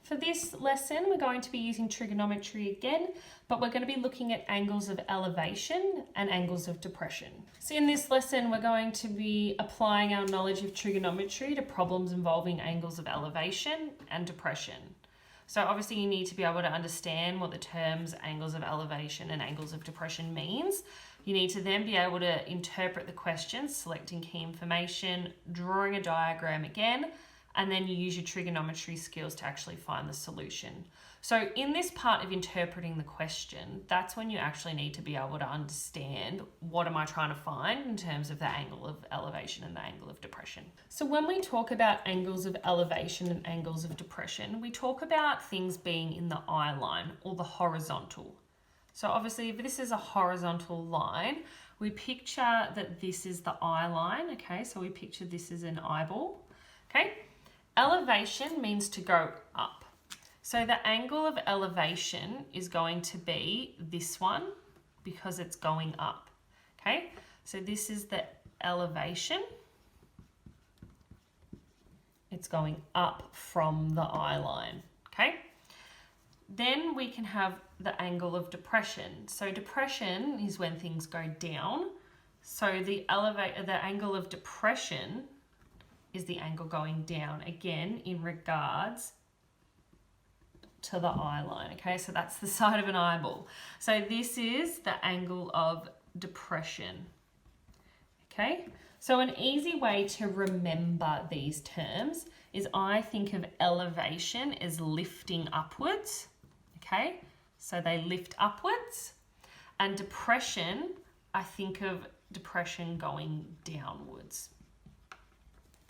For this lesson, we're going to be using trigonometry again, but we're going to be looking at angles of elevation and angles of depression. So in this lesson, we're going to be applying our knowledge of trigonometry to problems involving angles of elevation and depression. So obviously you need to be able to understand what the terms angles of elevation and angles of depression means. You need to then be able to interpret the questions, selecting key information, drawing a diagram again, and then you use your trigonometry skills to actually find the solution. So in this part of interpreting the question, that's when you actually need to be able to understand what am I trying to find in terms of the angle of elevation and the angle of depression. So when we talk about angles of elevation and angles of depression, we talk about things being in the eye line or the horizontal. So obviously if this is a horizontal line, we picture that this is the eye line, okay? So we picture this as an eyeball, okay? Elevation means to go up. So the angle of elevation is going to be this one because it's going up, okay? So this is the elevation. It's going up from the eye line, okay? Then we can have the angle of depression. So depression is when things go down. So the angle of depression is the angle going down, again, in regards to the eye line, okay? So that's the side of an eyeball. So this is the angle of depression, okay? So an easy way to remember these terms is I think of elevation as lifting upwards, okay? So they lift upwards. And depression, I think of depression going downwards.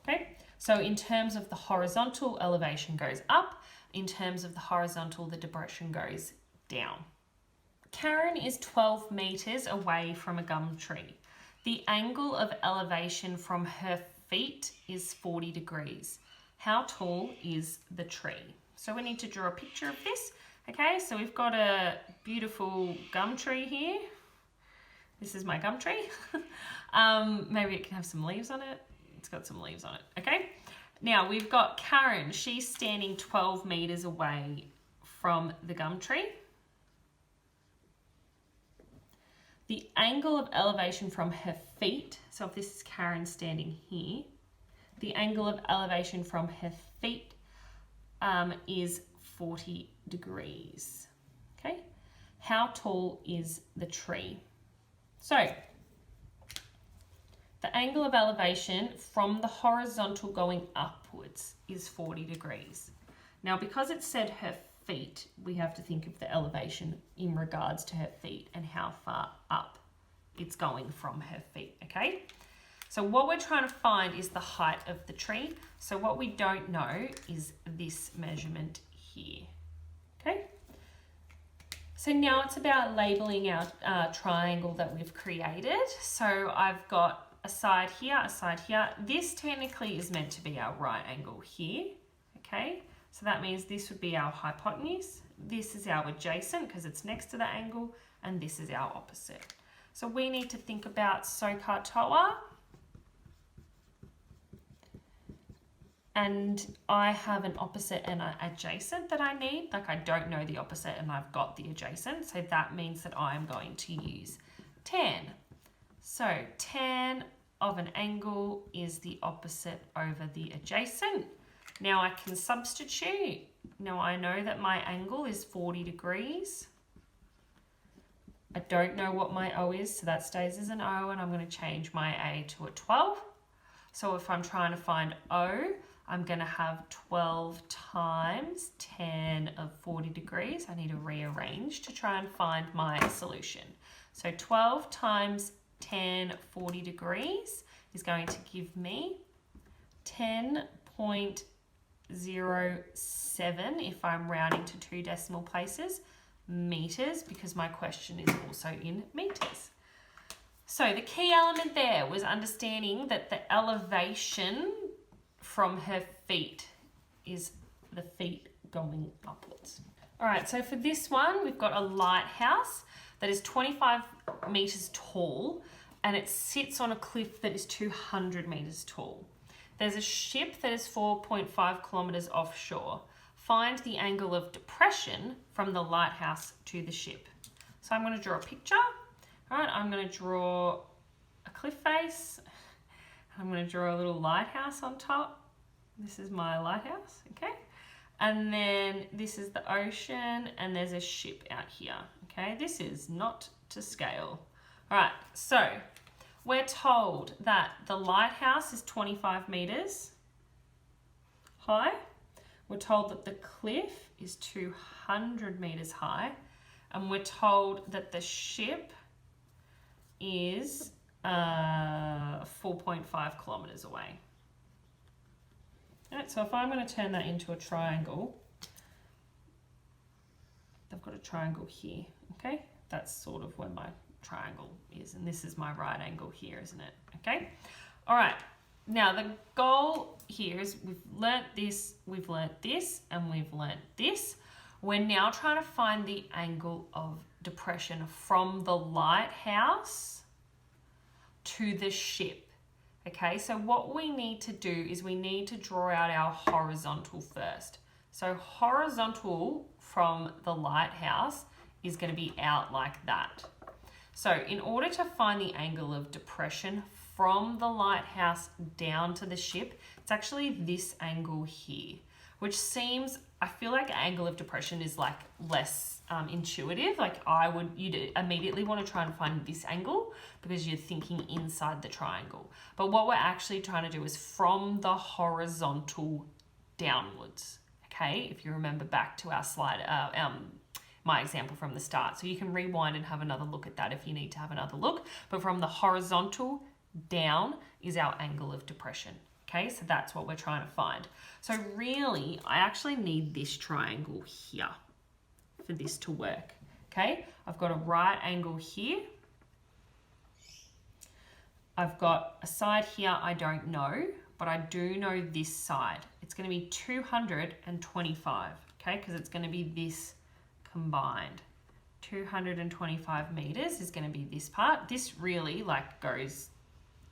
Okay, so in terms of the horizontal, elevation goes up. In terms of the horizontal, the depression goes down. Karen is 12 meters away from a gum tree. The angle of elevation from her feet is 40 degrees. How tall is the tree? So we need to draw a picture of this. Okay, so we've got a beautiful gum tree here. This is my gum tree. Maybe it can have some leaves on it. It's got some leaves on it, okay? Now we've got Karen, she's standing 12 meters away from the gum tree. The angle of elevation from her feet, so if this is Karen standing here, the angle of elevation from her feet is 40 degrees, okay? How tall is the tree? So, the angle of elevation from the horizontal going upwards is 40 degrees. Now, because it said her feet, we have to think of the elevation in regards to her feet and how far up it's going from her feet, okay? So what we're trying to find is the height of the tree. So what we don't know is this measurement here, okay? So now it's about labeling our triangle that we've created. So I've got a side here, a side here. This technically is meant to be our right angle here, okay? So that means this would be our hypotenuse. This is our adjacent because it's next to the angle, and this is our opposite. So we need to think about SOHCAHTOA. And I have an opposite and an adjacent that I need. Like I don't know the opposite and I've got the adjacent. So that means that I'm going to use tan. So tan of an angle is the opposite over the adjacent. Now I can substitute. Now I know that my angle is 40 degrees. I don't know what my O is, so that stays as an O, and I'm going to change my A to a 12. So if I'm trying to find O, I'm going to have 12 times tan of 40 degrees. I need to rearrange to try and find my solution. So 12 times tan 40 degrees is going to give me 10.07 if I'm rounding to 2 decimal places, meters, because my question is also in meters. So the key element there was understanding that the elevation from her feet is the feet going upwards. All right, so for this one, we've got a lighthouse that is 25 meters tall and it sits on a cliff that is 200 meters tall. There's a ship that is 4.5 kilometers offshore. find the angle of depression from the lighthouse to the ship. So I'm going to draw a picture. All right, I'm going to draw a cliff face. I'm going to draw a little lighthouse on top. This is my lighthouse, okay? And then this is the ocean, and there's a ship out here, okay? This is not to scale. All right, so we're told that the lighthouse is 25 meters high. We're told that the cliff is 200 meters high, and we're told that the ship is 4.5 kilometers away. All right, so if I'm going to turn that into a triangle, I've got a triangle here, okay? That's sort of where my triangle is, and this is my right angle here, isn't it? Okay? All right, now the goal here is we've learnt this, and we've learnt this. We're now trying to find the angle of depression from the lighthouse to the ship. Okay, so what we need to do is we need to draw out our horizontal first. So horizontal from the lighthouse is going to be out like that. So in order to find the angle of depression from the lighthouse down to the ship, it's actually this angle here, which seems, I feel like angle of depression is like less intuitive. Like you'd immediately want to try and find this angle because you're thinking inside the triangle. But what we're actually trying to do is from the horizontal downwards. Okay, if you remember back to our slide, my example from the start. So you can rewind and have another look at that if you need to have another look. But from the horizontal down is our angle of depression. Okay, so that's what we're trying to find. So really, I actually need this triangle here for this to work. Okay, I've got a right angle here. I've got a side here I don't know, but I do know this side. It's going to be 225, okay, because it's going to be this combined. 225 meters is going to be this part. This really like goes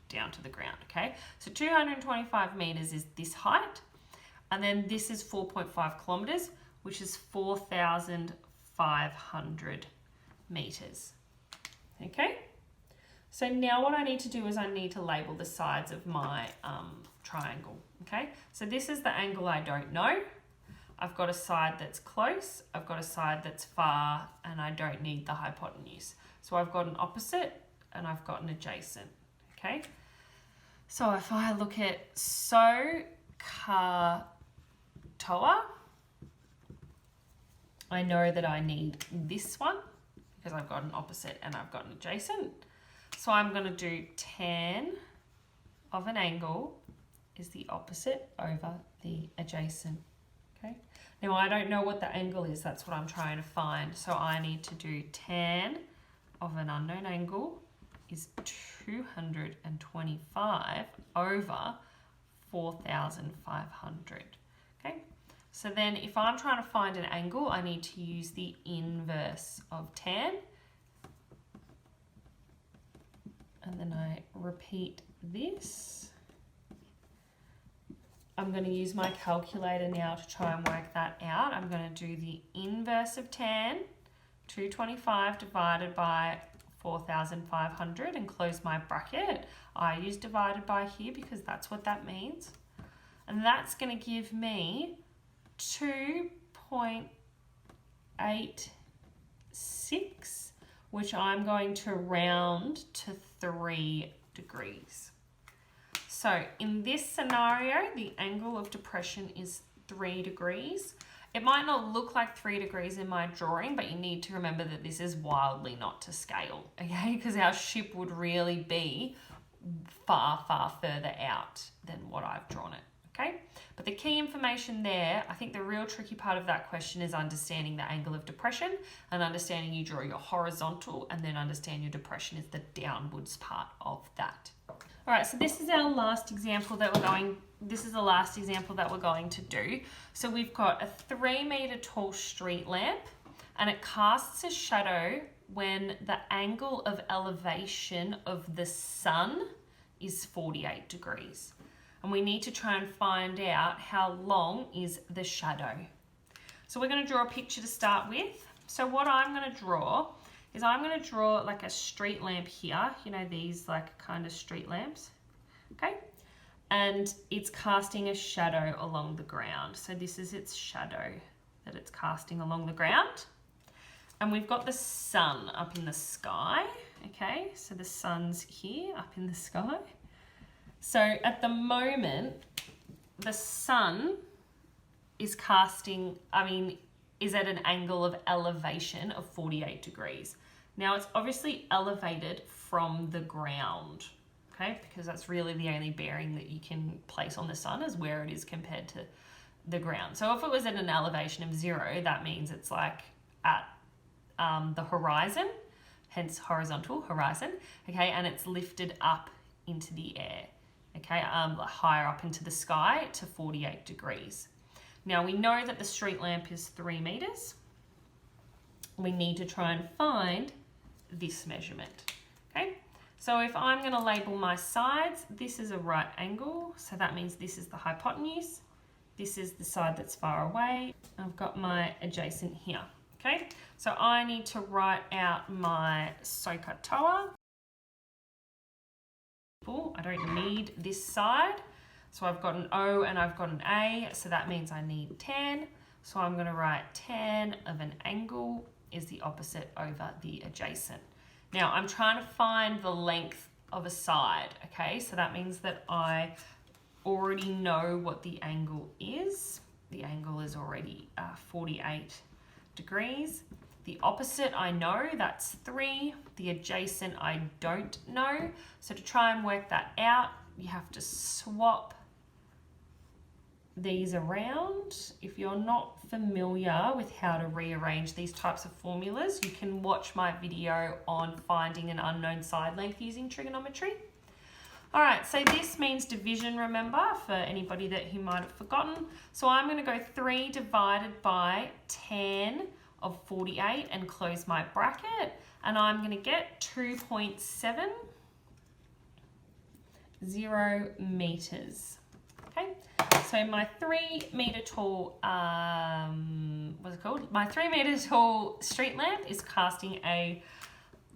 down to the ground, okay? So 225 meters is this height, and then this is 4.5 kilometers, which is 4,500 meters, okay? So now what I need to do is I need to label the sides of my triangle, okay? So this is the angle I don't know. I've got a side that's close, I've got a side that's far, and I don't need the hypotenuse. So I've got an opposite and I've got an adjacent, okay? So if I look at SOHCAHTOA, I know that I need this one because I've got an opposite and I've got an adjacent. So I'm going to do tan of an angle is the opposite over the adjacent. Okay. Now I don't know what the angle is. That's what I'm trying to find. So I need to do tan of an unknown angle is 225 over 4,500. Okay. So then if I'm trying to find an angle, I need to use the inverse of tan. And then I repeat this. I'm going to use my calculator now to try and work that out. I'm going to do the inverse of tan, 225 divided by 4,500, and close my bracket. I use divided by here because that's what that means. And that's going to give me 2.86, which I'm going to round to 3 degrees. So in this scenario, the angle of depression is 3 degrees. It might not look like 3 degrees in my drawing, but you need to remember that this is wildly not to scale, okay? Because our ship would really be far, far further out than what I've drawn it, okay? But the key information there, I think the real tricky part of that question is understanding the angle of depression and understanding you draw your horizontal and then understand your depression is the downwards part of that. All right, so this is our last example that this is the last example that we're going to do. So we've got a 3 meter tall street lamp and it casts a shadow when the angle of elevation of the sun is 48 degrees. And we need to try and find out how long is the shadow. So we're going to draw a picture to start with. So what I'm going to draw is I'm going to draw like a street lamp here. You know, these like kind of street lamps. Okay. And it's casting a shadow along the ground. So this is its shadow that it's casting along the ground. And we've got the sun up in the sky. Okay. So the sun's here up in the sky. So at the moment, the sun is casting, is at an angle of elevation of 48 degrees. Now it's obviously elevated from the ground, okay? Because that's really the only bearing that you can place on the sun is where it is compared to the ground. So if it was at an elevation of 0, that means it's like at the horizon, hence horizontal horizon, okay? And it's lifted up into the air, okay? Higher up into the sky to 48 degrees. Now we know that the street lamp is 3 meters. We need to try and find this measurement, okay? So if I'm going to label my sides, this is a right angle, so that means this is the hypotenuse. This is the side that's far away. I've got my adjacent here, okay? So I need to write out my SOHCAHTOA. I don't need this side. So I've got an O and I've got an A, so that means I need 10. So I'm going to write 10 of an angle is the opposite over the adjacent. Now I'm trying to find the length of a side, okay? So that means that I already know what the angle is. The angle is already 48 degrees. The opposite I know, that's 3. The adjacent I don't know. So to try and work that out, you have to swap these around. If you're not familiar with how to rearrange these types of formulas, you can watch my video on finding an unknown side length using trigonometry. All right, so this means division, remember, for anybody who might have forgotten. So I'm going to go 3 divided by 10 of 48 and close my bracket, and I'm going to get 2.70 meters. Okay, so my 3 meter tall, My 3 meter tall street lamp is casting a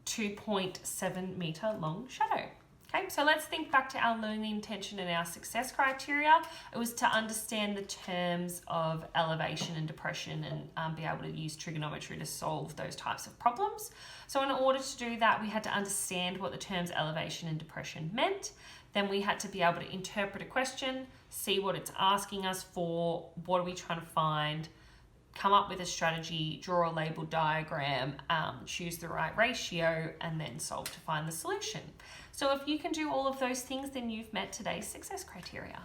2.7 meter long shadow. Okay, so let's think back to our learning intention and our success criteria. It was to understand the terms of elevation and depression and be able to use trigonometry to solve those types of problems. So in order to do that, we had to understand what the terms elevation and depression meant. Then we had to be able to interpret a question, see what it's asking us for, what are we trying to find, come up with a strategy, draw a labeled diagram, choose the right ratio, and then solve to find the solution. So if you can do all of those things, then you've met today's success criteria.